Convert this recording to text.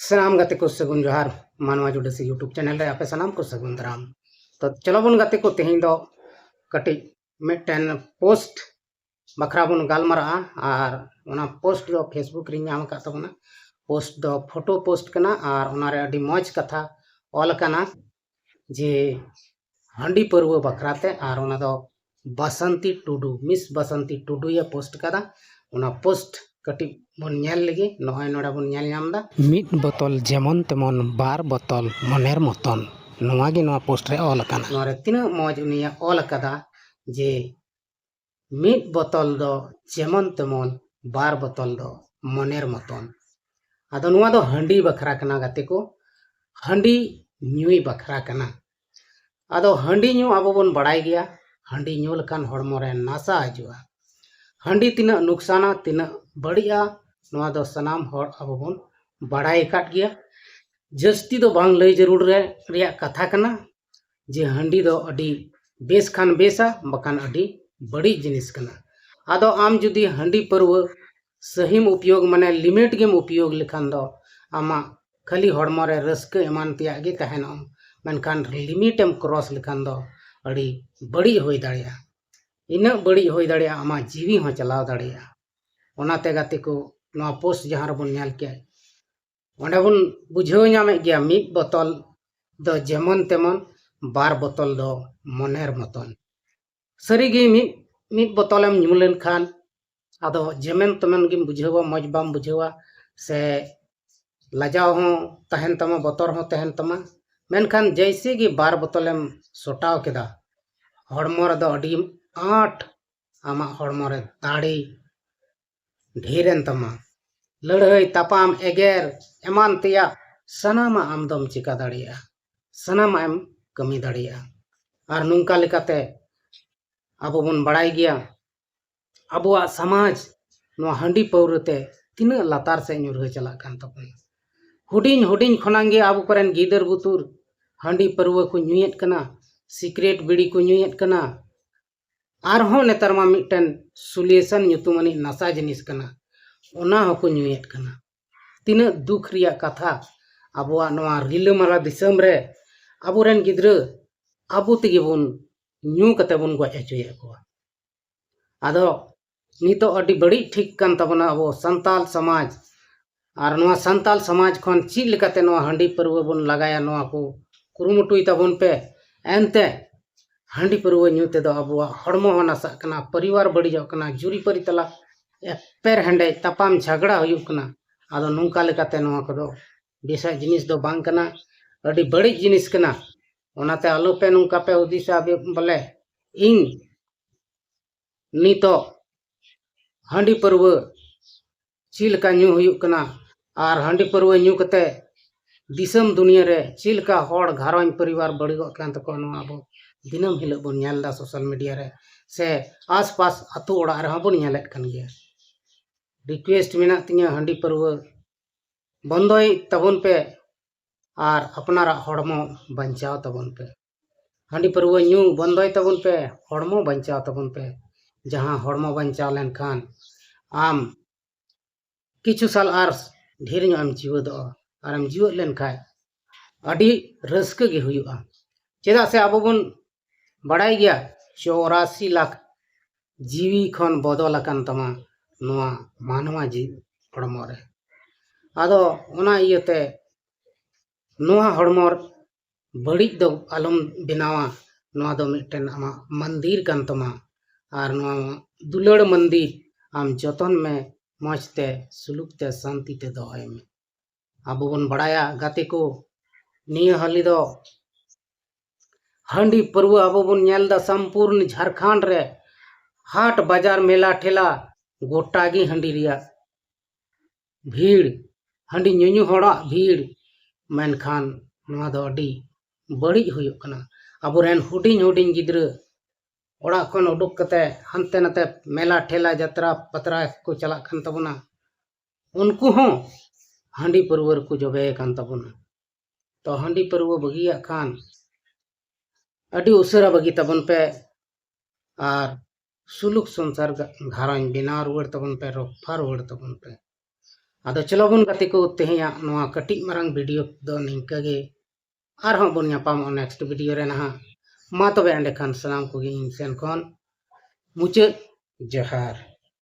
सनाम गाते को सगुन जोहार मानवा जुड़े से यूट्यूब चैनल रे आपे सनाम को सगुन दाराम। तो चलो बन गाते को तेहिं दो कटी मिटन पोस्ट बखरा बन गालमारा और ओना पोस्ट दो फेसबुक रे नाम का तबना पोस्ट दो फोटो पोस्ट कना और ओना रे अडी मौज कथा ऑल कना जे हंडी परव बखराते और ओना दो बसंती टुडू मिस बसंती टुडू ये पोस्ट कदा ओना पोस्ट कटी बन नेल लगी नय नोडा बन नेल नामदा मिट बोतल जेमन तेमन बार बोतल मनेर मतन नोवा गे नोवा पोस्ट रे ऑल कना नोरे तिना मौज उनिया ऑल कदा जे मिट बोतल दो जेमन तेमन बार बोतल दो मनेर मतन आदो नोवा दो हंडी बखरा कना गाते को हंडी न्यूई बखरा कना आदो हंडी न्यू आबो बन बड़ाई गया हंडी न्यू लकान हड़मो रे नासा हजुआ हंडी तिना नुकसाना तिना बढ़िया नोवा दो सनाम हर आबो बन बड़ाई काट गया जस्ती दो बांग लई जरूर रे रिया कथा कना जे हंडी दो अडी बेस खान बेसा बकान अडी बड़ी जिनिस कना आदो आम जुदी हंडी परव सहीम उपयोग माने लिमिट गेम उपयोग लेखान दो आमा खाली हड़मो रे रस्क एमान तिया गे तहना मेनखान लिमिट एम क्रॉस लेखान दो अडी बड़ी होई दाड़िया इना बड़ी होई दाड़िया आमा जीवी हो चलाव दाड़िया ओनाते गाते को नोवा पोस्ट जहां रबन नेल के ओंडे बन बुझाव नामे गया मिट बोतल दो जेमन तेमन बार बोतल दो मनेर मतन सरी गे मिट बोतल एम ᱧᱩ लेन खान आदो जेमन तेमन गिम बुझावा मज बाम बुझावा से लजाव हो तहन तमा बोतर हो तहन तमा मेनखान जैसे कि बार बोतल एम सोटाव केदा हड़मो रे दो अडी आठ आमा हड़मो रे दाड़ी ढेरन तमा लड़ाई तापाम एगेर एमान तिया सनामा आमदम चिका दाड़िया सनामा एम कमी दाड़िया और नुंका लेकाते आबो बन बड़ाई गया आबोआ समाज नो हंडी पौरते तिना लातार से ᱧᱩᱨᱦᱟᱹ चला कान तबन हुडिंग हुडिंग खनांगे आबो करेन गिदर बुतुर हंडी परव को ᱧᱩᱭᱮᱫ कना सिगरेट बीड़ी को ᱧᱩᱭᱮᱫ कना आरहों नेतार मा मिटन सुलेशन ᱧᱩᱛᱩᱢᱟᱱᱤ नशा जिनिस कना ओना हको ᱧᱩᱭᱮᱫ कना तिना दुख रिया कथा आबोआ नोआ रिलामाला दिसम रे आबोरेन गिद्रा आबो तेगे बन ᱧᱩ कते बन गज हचुए को आदो नितो अडी बड़ी ठीक कान तबना अबो संताल समाज और नोआ संताल समाज खन चीज लेकाते नोआ हंडी परव बन लगाया नोआ को कुरुमुटुई तबन पे एनते हंडी परव ᱧᱩ तेदो आबोआ हड़मो हो नासा कना परिवार बड़ीजो कना जुरी परी तला एपेर हंडे तापाम झगड़ा हुयुक कना आदो नुंका लेकाते नोआ कदो बेसा जिनिस दो बांग कना अडी बड़ी जिनिस कना ओनाते आलोपे नुंका पे उदिसा बोले इन नितो हंडी परव चिलका ᱧᱩ हुयुक कना और हंडी परव ᱧᱩ कते दिसम दुनिया रे चिलका होड़ घारों परिवार बड़ीगो कान तको नोआ आबो दिनम हिलो बन नेलदा सोशल मीडिया रे से आसपास अतु ओड़ा रे बन नेलेत कन गया रिक्वेस्ट मेना तिया हंडी परव बंदोई तबन पे और अपनारा हड़मो बंचाव तबन पे हंडी परव ᱧᱩ बंदोई तबन पे हड़मो बंचाव तबन पे जहां हड़मो बंचाव लेन खान आम किछु साल आर ढेर ᱧᱚᱜ एम जीवद और एम जीवद लेन खाय अडी रस्क गे हुयुआ चेदा से आबो बन बड़ाई गया 84 लाख जीवी खन बदल अकान तमा नोआ मानवा जी हड़मो रे आदो ओना इयते नोआ हड़मो बड़ी दो आलम बेनावा नोआ दो मिटन आमा मंदिर कान तमा और नोआ दुलड़ मंदिर आम जतन में मजते सुलुकते शांति ते दोहय में आबो बन बड़ाया गाते को निया हली दो हंडी परव आबो बन नेलदा संपूर्ण झारखंड रे हाट बाजार मेला ठेला गोटागी हंडी रिया भीड़ हंडी ᱧᱩᱧᱩ होड़ा भीड़ मेनखान नोआ दो अडी बड़ी हुयुक कना आबोरेन हुडिंग हुडिंग गिद्रा ओड़ा खन उडुक कते हंते नते मेला ठेला जत्रा पतरा को चला खान तबना उनको हो हंडी परवर को जबे कान तबना तो हंडी परव बगिया खान अडी उसरा बगी तबन पे और सुलुक संसार घारों बिना रुआड़ तबन पे रफा रुआड़ तबन पे आदो चलो बन गति को तेहेया नोआ कटिक मारंग वीडियो दो निंका गे आरहों बन यापामो नेक्स्ट वीडियो रे नहा मा तबे एंडे खान सलाम को इन सेन खन मुचाद जोहार।